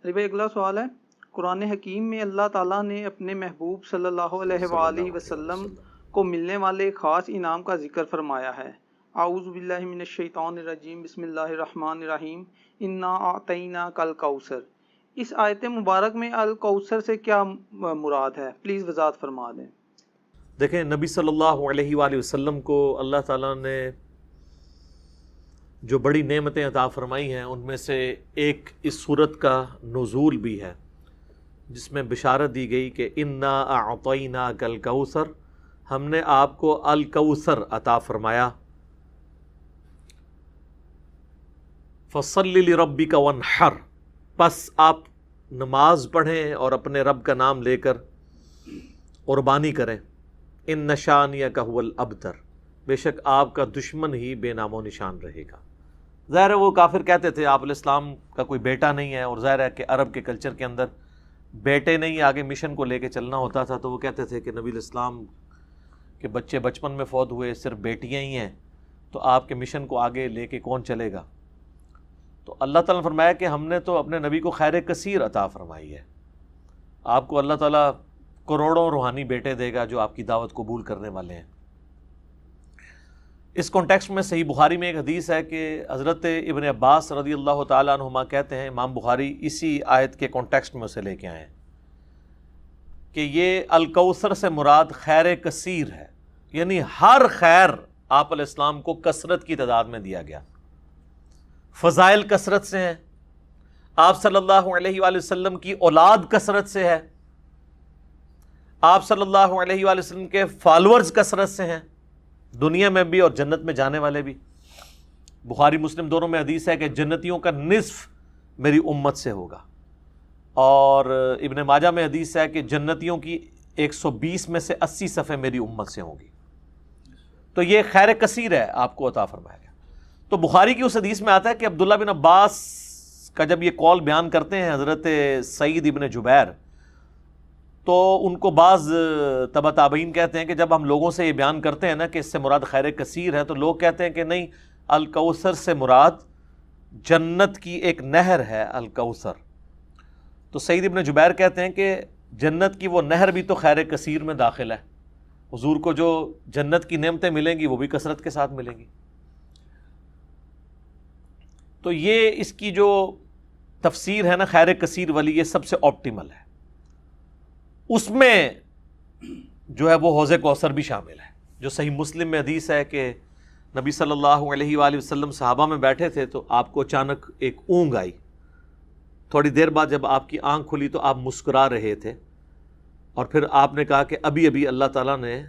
علی بھائی اگلا سوال ہے، قرآن حکیم میں اللہ تعالیٰ نے اپنے محبوب صلی اللہ علیہ وآلہ وسلم کو ملنے والے خاص انعام کا ذکر فرمایا ہے۔ اعوذ باللہ من الشیطان الرجیم، بسم اللہ الرحمن الرحیم، انا اعطیناک الکوثر۔ اس آیت مبارک میں الکوثر سے کیا مراد ہے؟ پلیز وضاحت فرما دیں۔ دیکھیں، نبی صلی اللہ علیہ وآلہ وسلم کو اللہ تعالیٰ نے جو بڑی نعمتیں عطا فرمائی ہیں ان میں سے ایک اس صورت کا نزول بھی ہے، جس میں بشارت دی گئی کہ انا اعطیناک الکوثر، ہم نے آپ کو الکوثر عطا فرمایا۔ فصل لربک وانحر، پس آپ نماز پڑھیں اور اپنے رب کا نام لے کر قربانی کریں۔ ان شانئک ھو الابتر، بے شک آپ کا دشمن ہی بے نام و نشان رہے گا۔ ظاہر ہے وہ کافر کہتے تھے آپ علیہ السلام کا کوئی بیٹا نہیں ہے، اور ظاہر ہے کہ عرب کے کلچر کے اندر بیٹے نہیں آگے مشن کو لے کے چلنا ہوتا تھا، تو وہ کہتے تھے کہ نبی علیہ السلام کے بچے بچپن میں فوت ہوئے، صرف بیٹیاں ہی ہیں، تو آپ کے مشن کو آگے لے کے کون چلے گا؟ تو اللہ تعالیٰ نے فرمایا کہ ہم نے تو اپنے نبی کو خیر کثیر عطا فرمائی ہے، آپ کو اللہ تعالیٰ کروڑوں روحانی بیٹے دے گا جو آپ کی دعوت قبول کرنے والے ہیں۔ اس کانٹیکسٹ میں صحیح بخاری میں ایک حدیث ہے کہ حضرت ابن عباس رضی اللہ تعالیٰ عنہما کہتے ہیں، امام بخاری اسی آیت کے کانٹیکسٹ میں اسے لے کے آئے ہیں، کہ یہ الکوثر سے مراد خیر کثیر ہے، یعنی ہر خیر آپ علیہ السلام کو کثرت کی تعداد میں دیا گیا، فضائل کثرت سے ہیں، آپ صلی اللہ علیہ وآلہ وسلم کی اولاد کثرت سے ہے، آپ صلی اللہ علیہ وآلہ وسلم کے فالورز کثرت سے ہیں، دنیا میں بھی اور جنت میں جانے والے بھی۔ بخاری مسلم دونوں میں حدیث ہے کہ جنتیوں کا نصف میری امت سے ہوگا، اور ابن ماجہ میں حدیث ہے کہ جنتیوں کی 120 میں سے 80 صفحے میری امت سے ہوں گی۔ تو یہ خیر کثیر ہے آپ کو عطا فرمایا گیا۔ تو بخاری کی اس حدیث میں آتا ہے کہ عبداللہ بن عباس کا جب یہ قول بیان کرتے ہیں حضرت سعید ابن جبیر، تو ان کو بعض تبع تابعین کہتے ہیں کہ جب ہم لوگوں سے یہ بیان کرتے ہیں نا کہ اس سے مراد خیر کثیر ہے، تو لوگ کہتے ہیں کہ نہیں، الکوثر سے مراد جنت کی ایک نہر ہے الکوثر۔ تو سعید ابن جبیر کہتے ہیں کہ جنت کی وہ نہر بھی تو خیر کثیر میں داخل ہے، حضور کو جو جنت کی نعمتیں ملیں گی وہ بھی کثرت کے ساتھ ملیں گی۔ تو یہ اس کی جو تفسیر ہے نا خیر کثیر والی، یہ سب سے آپٹیمل ہے۔ اس میں جو ہے وہ حوض کوثر بھی شامل ہے، جو صحیح مسلم میں حدیث ہے کہ نبی صلی اللہ علیہ وآلہ وسلم صحابہ میں بیٹھے تھے تو آپ کو اچانک ایک اونگ آئی، تھوڑی دیر بعد جب آپ کی آنکھ کھلی تو آپ مسکرا رہے تھے، اور پھر آپ نے کہا کہ ابھی ابھی اللہ تعالیٰ نے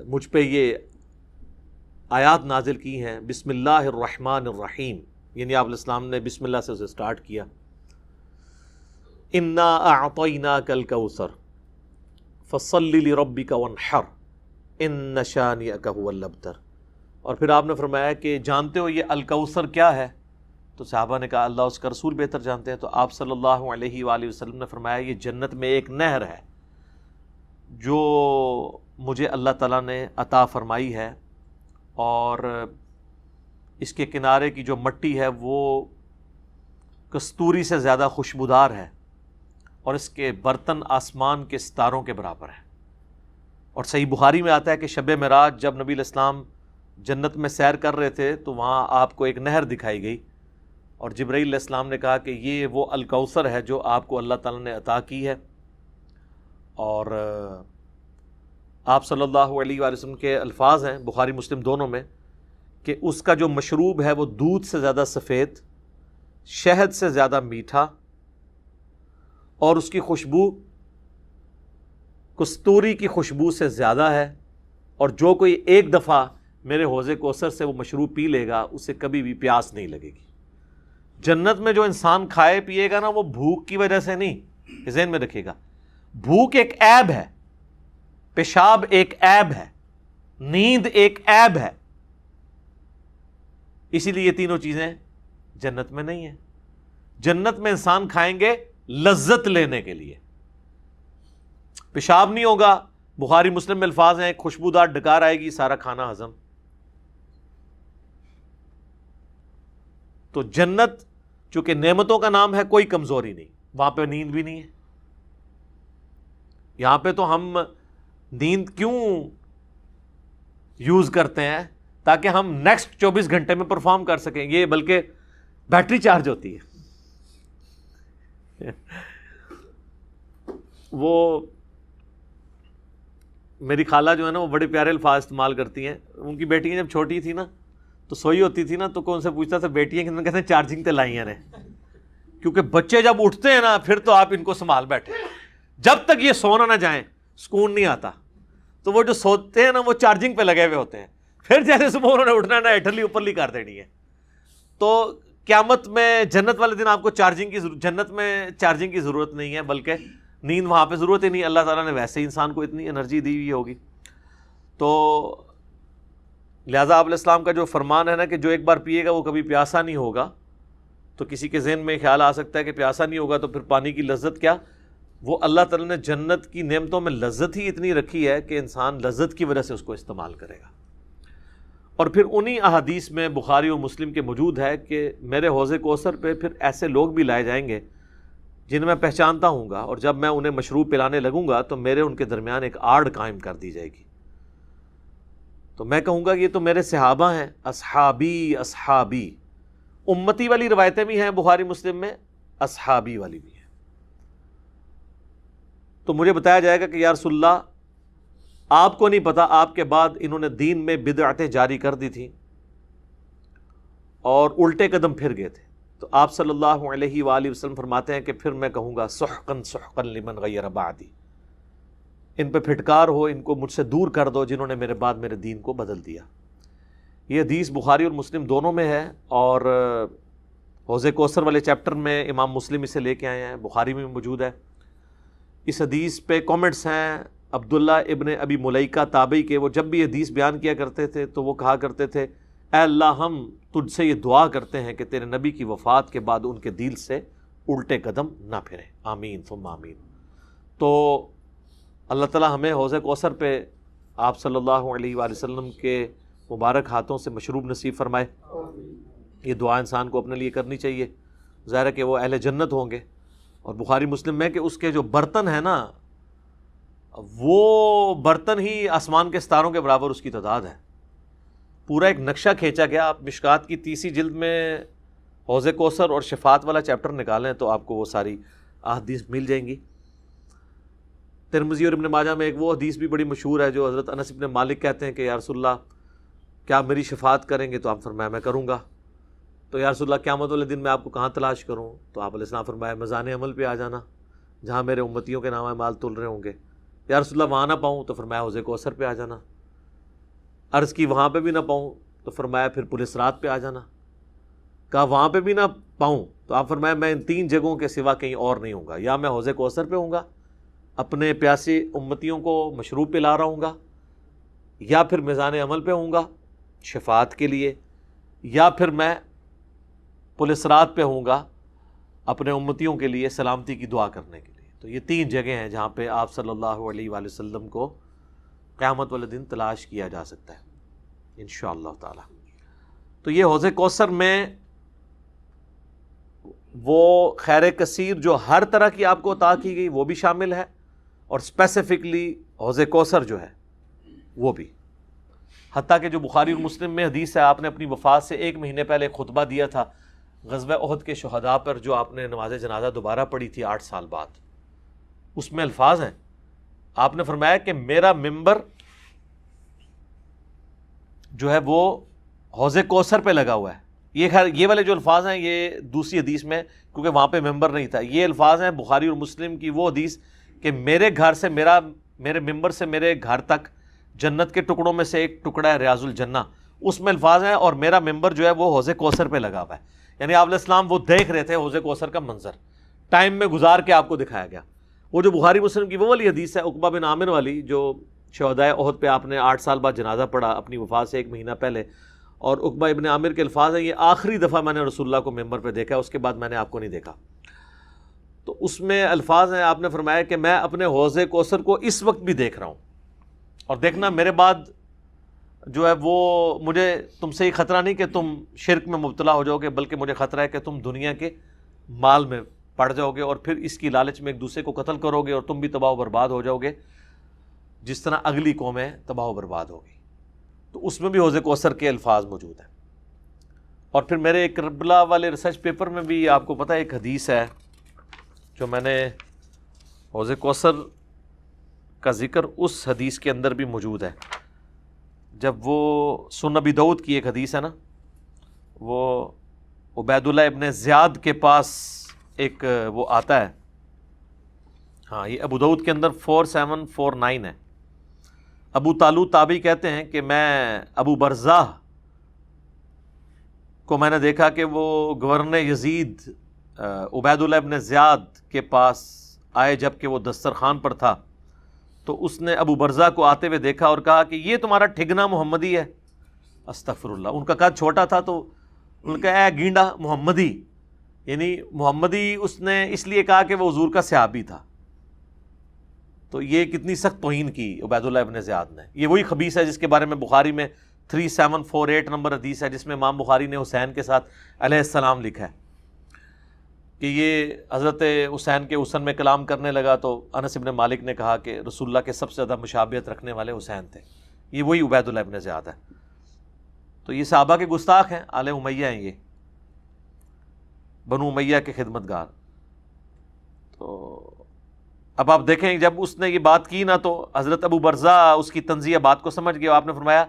مجھ پہ یہ آیات نازل کی ہیں، بسم اللہ الرحمن الرحیم، یعنی آپ علیہ السلام نے بسم اللہ سے اسے سٹارٹ کیا، انا اعطیناک الکوثر فصل لربک وانحر ان شانئک ھو الابتر۔ اور پھر آپ نے فرمایا کہ جانتے ہو یہ الکوثر کیا ہے؟ تو صحابہ نے کہا اللہ اس کا رسول بہتر جانتے ہیں۔ تو آپ صلی اللہ علیہ وآلہ وسلم نے فرمایا یہ جنت میں ایک نہر ہے جو مجھے اللہ تعالیٰ نے عطا فرمائی ہے، اور اس کے کنارے کی جو مٹی ہے وہ کستوری سے زیادہ خوشبودار ہے، اور اس کے برتن آسمان کے ستاروں کے برابر ہیں۔ اور صحیح بخاری میں آتا ہے کہ شب معراج جب نبی علیہ السلام جنت میں سیر کر رہے تھے تو وہاں آپ کو ایک نہر دکھائی گئی، اور جبرائیل علیہ السلام نے کہا کہ یہ وہ الکوثر ہے جو آپ کو اللہ تعالیٰ نے عطا کی ہے۔ اور آپ صلی اللہ علیہ وآلہ وسلم کے الفاظ ہیں بخاری مسلم دونوں میں کہ اس کا جو مشروب ہے وہ دودھ سے زیادہ سفید، شہد سے زیادہ میٹھا، اور اس کی خوشبو کستوری کی خوشبو سے زیادہ ہے، اور جو کوئی ایک دفعہ میرے حوض کوثر سے وہ مشروب پی لے گا اسے کبھی بھی پیاس نہیں لگے گی۔ جنت میں جو انسان کھائے پیے گا نا وہ بھوک کی وجہ سے نہیں، ذہن میں رکھیے گا، بھوک ایک عیب ہے، پیشاب ایک عیب ہے، نیند ایک عیب ہے، اسی لیے یہ تینوں چیزیں جنت میں نہیں ہیں۔ جنت میں انسان کھائیں گے لذت لینے کے لیے، پیشاب نہیں ہوگا، بخاری مسلم میں الفاظ ہیں خوشبودار ڈکار آئے گی، سارا کھانا ہضم۔ تو جنت چونکہ نعمتوں کا نام ہے کوئی کمزوری نہیں، وہاں پہ نیند بھی نہیں ہے. یہاں پہ تو ہم نیند کیوں یوز کرتے ہیں؟ تاکہ ہم نیکسٹ 24 گھنٹے میں پرفارم کر سکیں. یہ بلکہ بیٹری چارج ہوتی ہے. وہ میری خالہ جو ہے نا وہ بڑے پیارے الفاظ استعمال کرتی ہیں. ان کی بیٹیاں جب چھوٹی تھی نا تو سوئی ہوتی تھی نا تو کون سے پوچھتا تھا بیٹیاں کتنے، کہتے ہیں چارجنگ تے لائیاں نے. کیونکہ بچے جب اٹھتے ہیں نا پھر تو آپ ان کو سنبھال بیٹھے، جب تک یہ سونا نہ جائیں سکون نہیں آتا. تو وہ جو سوتے ہیں نا وہ چارجنگ پہ لگے ہوئے ہوتے ہیں، پھر جیسے صبح انہوں نے اٹھنا ہے نا ایٹھلی اوپرلی کر دینی ہے. تو قیامت میں جنت والے دن آپ کو جنت میں چارجنگ کی ضرورت نہیں ہے، بلکہ نیند وہاں پہ ضرورت ہی نہیں. اللہ تعالیٰ نے ویسے ہی انسان کو اتنی انرجی دی ہوئی ہوگی. تو لہٰذا آپ علیہ السلام کا جو فرمان ہے نا کہ جو ایک بار پیے گا وہ کبھی پیاسا نہیں ہوگا. تو کسی کے ذہن میں خیال آ سکتا ہے کہ پیاسا نہیں ہوگا تو پھر پانی کی لذت کیا؟ وہ اللہ تعالیٰ نے جنت کی نعمتوں میں لذت ہی اتنی رکھی ہے کہ انسان لذت کی وجہ سے اس کو استعمال کرے گا. اور پھر انہی احادیث میں بخاری و مسلم کے موجود ہے کہ میرے حوض کوثر پہ پھر ایسے لوگ بھی لائے جائیں گے جنہیں میں پہچانتا ہوں گا، اور جب میں انہیں مشروب پلانے لگوں گا تو میرے ان کے درمیان ایک آڑ قائم کر دی جائے گی. تو میں کہوں گا یہ تو میرے صحابہ ہیں، اصحابی اصحابی. امتی والی روایتیں بھی ہیں بخاری مسلم میں، اصحابی والی بھی ہیں. تو مجھے بتایا جائے گا کہ یا رسول اللہ آپ کو نہیں پتا آپ کے بعد انہوں نے دین میں بدعتیں جاری کر دی تھیں اور الٹے قدم پھر گئے تھے. تو آپ صلی اللہ علیہ وآلہ وسلم فرماتے ہیں کہ پھر میں کہوں گا سحقا سحقا لمن غیر بعدی، ان پہ پھٹکار ہو، ان کو مجھ سے دور کر دو جنہوں نے میرے بعد میرے دین کو بدل دیا. یہ حدیث بخاری اور مسلم دونوں میں ہے، اور حوض کوثر والے چیپٹر میں امام مسلم اسے لے کے آئے ہیں، بخاری میں موجود ہے. اس حدیث پہ کامنٹس ہیں عبداللہ ابن ابی ملیکہ تابعی کے. وہ جب بھی حدیث بیان کیا کرتے تھے تو وہ کہا کرتے تھے اے اللہ ہم تجھ سے یہ دعا کرتے ہیں کہ تیرے نبی کی وفات کے بعد ان کے دل سے الٹے قدم نہ پھریں، آمین ثم آمین. تو اللہ تعالیٰ ہمیں حوض کوثر پہ آپ صلی اللہ علیہ وآلہ وسلم کے مبارک ہاتھوں سے مشروب نصیب فرمائے. یہ دعا انسان کو اپنے لیے کرنی چاہیے. ظاہر ہے کہ وہ اہل جنت ہوں گے. اور بخاری مسلم میں کہ اس کے جو برتن ہیں نا وہ برتن ہی آسمان کے ستاروں کے برابر اس کی تعداد ہے. پورا ایک نقشہ کھینچا گیا. آپ مشکات کی 30 جلد میں حوض کوثر اور شفاعت والا چیپٹر نکالیں تو آپ کو وہ ساری احادیث مل جائیں گی. ترمذی اور ابن ماجہ میں ایک وہ حدیث بھی بڑی مشہور ہے جو حضرت انس ابن مالک کہتے ہیں کہ یا رسول اللہ کیا میری شفاعت کریں گے؟ تو آپ فرمایا میں کروں گا. تو یا رسول اللہ قیامت والے دن میں آپ کو کہاں تلاش کروں؟ تو آپ علیہ السلام فرمایا میزان عمل پہ آ جانا جہاں میرے امتیوں کے نام اعمال تل رہے ہوں گے. یا رسول اللہ وہاں نہ پاؤں تو فرمایا حوض کوثر پہ آ جانا. عرض کی وہاں پہ بھی نہ پاؤں تو فرمایا پھر پولیس رات پہ آ جانا. کہا وہاں پہ بھی نہ پاؤں تو آپ فرمایا میں ان 3 جگہوں کے سوا کہیں اور نہیں ہوں گا. یا میں حوض کوثر پہ ہوں گا اپنے پیاسے امتیوں کو مشروب پلا رہا ہوں گا، یا پھر میزان عمل پہ ہوں گا شفاعت کے لیے، یا پھر میں پولیس رات پہ ہوں گا اپنے امتیوں کے لیے سلامتی کی دعا کرنے کے لیے. تو یہ 3 جگہیں ہیں جہاں پہ آپ صلی اللہ علیہ وآلہ وسلم کو قیامت والے دن تلاش کیا جا سکتا ہے انشاءاللہ تعالی. تو یہ حوض کوثر میں وہ خیر کثیر جو ہر طرح کی آپ کو عطا کی گئی وہ بھی شامل ہے، اور اسپیسیفکلی حوض کوثر جو ہے وہ بھی. حتیٰ کہ جو بخاری اور مسلم میں حدیث ہے آپ نے اپنی وفات سے 1 مہینے پہلے خطبہ دیا تھا غزوہ احد کے شہداء پر، جو آپ نے نماز جنازہ دوبارہ پڑھی تھی 8 سال بعد. اس میں الفاظ ہیں آپ نے فرمایا کہ میرا ممبر جو ہے وہ حوض کوثر پہ لگا ہوا ہے. یہ والے جو الفاظ ہیں یہ دوسری حدیث میں، کیونکہ وہاں پہ ممبر نہیں تھا. یہ الفاظ ہیں بخاری اور مسلم کی وہ حدیث کہ میرے گھر سے میرے ممبر سے میرے گھر تک جنت کے ٹکڑوں میں سے ایک ٹکڑا ہے ریاض الجنہ. اس میں الفاظ ہیں اور میرا ممبر جو ہے وہ حوض کوثر پہ لگا ہوا ہے. یعنی آپ علیہ السلام وہ دیکھ رہے تھے حوض کوثر کا منظر، ٹائم میں گزار کے آپ کو دکھایا گیا. وہ جو بخاری مسلم کی وہ والی حدیث ہے عقبہ بن عامر والی، جو شہدائے احد پہ آپ نے 8 سال بعد جنازہ پڑھا اپنی وفات سے 1 مہینہ پہلے. اور عقبہ ابن عامر کے الفاظ ہیں یہ آخری دفعہ میں نے رسول اللہ کو ممبر پہ دیکھا، اس کے بعد میں نے آپ کو نہیں دیکھا. تو اس میں الفاظ ہیں آپ نے فرمایا کہ میں اپنے حوض کوثر کو اس وقت بھی دیکھ رہا ہوں، اور دیکھنا میرے بعد جو ہے وہ مجھے تم سے ہی خطرہ نہیں کہ تم شرک میں مبتلا ہو جاؤ گے، بلکہ مجھے خطرہ ہے کہ تم دنیا کے مال میں پڑ جاؤ گے اور پھر اس کی لالچ میں ایک دوسرے کو قتل کرو گے اور تم بھی تباہ و برباد ہو جاؤ گے جس طرح اگلی قومیں تباہ و برباد ہو گئی۔ تو اس میں بھی حوض کوثر کے الفاظ موجود ہیں۔ اور پھر میرے کربلا والے ریسرچ پیپر میں بھی آپ کو پتہ ہے ایک حدیث ہے جو میں نے حوض کوثر کا ذکر اس حدیث کے اندر بھی موجود ہے۔ جب وہ سنن ابی داؤد کی ایک حدیث ہے نا، وہ عبید اللہ ابن زیاد کے پاس ایک وہ آتا ہے، ہاں یہ ابو داؤد کے اندر 4749 ہے۔ ابو طالوت تابعی کہتے ہیں کہ میں ابو برزہ کو میں نے دیکھا کہ وہ گورنر یزید عبید اللہ ابن زیاد کے پاس آئے جب کہ وہ دسترخوان پر تھا، تو اس نے ابو برزہ کو آتے ہوئے دیکھا اور کہا کہ یہ تمہارا ٹھگنا محمدی ہے۔ استغفر اللہ، ان کا قد چھوٹا تھا تو ان کا اے گینڈا محمدی، یعنی محمدی اس نے اس لیے کہا کہ وہ حضور کا صحابی تھا۔ تو یہ کتنی سخت توہین کی عبید اللہ ابن زیاد نے۔ یہ وہی خبیث ہے جس کے بارے میں بخاری میں 3748 نمبر حدیث ہے، جس میں امام بخاری نے حسین کے ساتھ علیہ السلام لکھا ہے کہ یہ حضرت حسین کے حسن میں کلام کرنے لگا تو انس ابن مالک نے کہا کہ رسول اللہ کے سب سے زیادہ مشابہت رکھنے والے حسین تھے۔ یہ وہی عبید اللہ ابن زیاد ہے۔ تو یہ صحابہ کے گستاخ ہیں، آل امیہ ہیں، یہ بنو امیہ کے خدمت گار۔ تو اب آپ دیکھیں جب اس نے یہ بات کی نا تو حضرت ابو برزہ اس کی طنزیہ بات کو سمجھ گیا۔ آپ نے فرمایا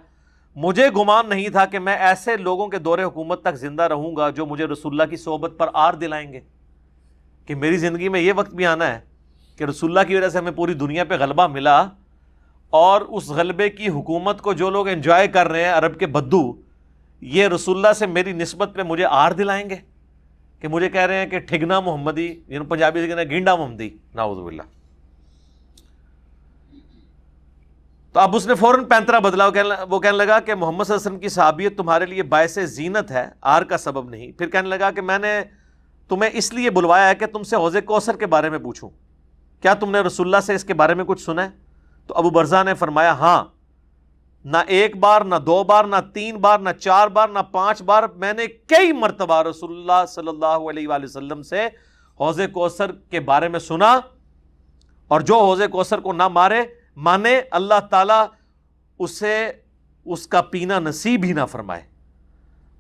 مجھے گمان نہیں تھا کہ میں ایسے لوگوں کے دور حکومت تک زندہ رہوں گا جو مجھے رسول اللہ کی صحبت پر آر دلائیں گے، کہ میری زندگی میں یہ وقت بھی آنا ہے کہ رسول اللہ کی وجہ سے ہمیں پوری دنیا پہ غلبہ ملا، اور اس غلبے کی حکومت کو جو لوگ انجوائے کر رہے ہیں عرب کے بدو، یہ رسول اللہ سے میری نسبت پہ مجھے آر دلائیں گے، کہ مجھے کہہ رہے ہیں کہ ٹھگنا محمدی، یعنی پنجابی سے کہنا گینڈا محمدی، نعوذ باللہ۔ تو اب اس نے فوراً پینترا بدلا، وہ کہنے لگا کہ محمد صلی اللہ علیہ وسلم کی صحابیت تمہارے لیے باعث زینت ہے، آر کا سبب نہیں۔ پھر کہنے لگا کہ میں نے تمہیں اس لیے بلوایا ہے کہ تم سے حوض کوثر کے بارے میں پوچھوں، کیا تم نے رسول اللہ سے اس کے بارے میں کچھ سنا ہے؟ تو ابو برزہ نے فرمایا ہاں، نہ ایک بار، نہ دو بار، نہ تین بار، نہ چار بار، نہ 5 بار، میں نے کئی مرتبہ رسول اللہ صلی اللہ علیہ وآلہ وسلم سے حوض کوثر کے بارے میں سنا، اور جو حوض کوثر کو نہ مانے اللہ تعالیٰ اسے اس کا پینا نصیب ہی نہ فرمائے۔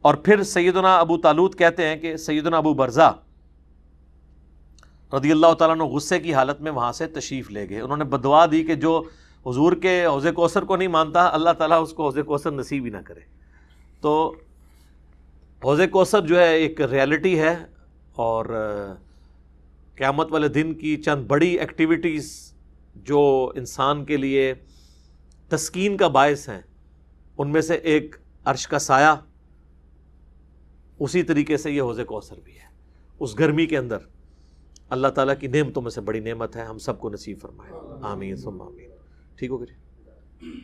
اور پھر سیدنا ابو طالوت کہتے ہیں کہ سیدنا ابو برزہ رضی اللہ تعالیٰ عنہ غصے کی حالت میں وہاں سے تشریف لے گئے۔ انہوں نے بدعا دی کہ جو حضور کے حوض کوثر کو نہیں مانتا اللہ تعالیٰ اس کو حوض کوثر نصیب ہی نہ کرے۔ تو حوض کوثر جو ہے ایک ریالٹی ہے، اور قیامت والے دن کی چند بڑی ایکٹیویٹیز جو انسان کے لیے تسکین کا باعث ہیں، ان میں سے ایک عرش کا سایہ، اسی طریقے سے یہ حوض کوثر بھی ہے۔ اس گرمی کے اندر اللہ تعالیٰ کی نعمتوں میں سے بڑی نعمت ہے، ہم سب کو نصیب فرمائے، آمین ثم آمین۔ ٹھیک ہو گیا جی؟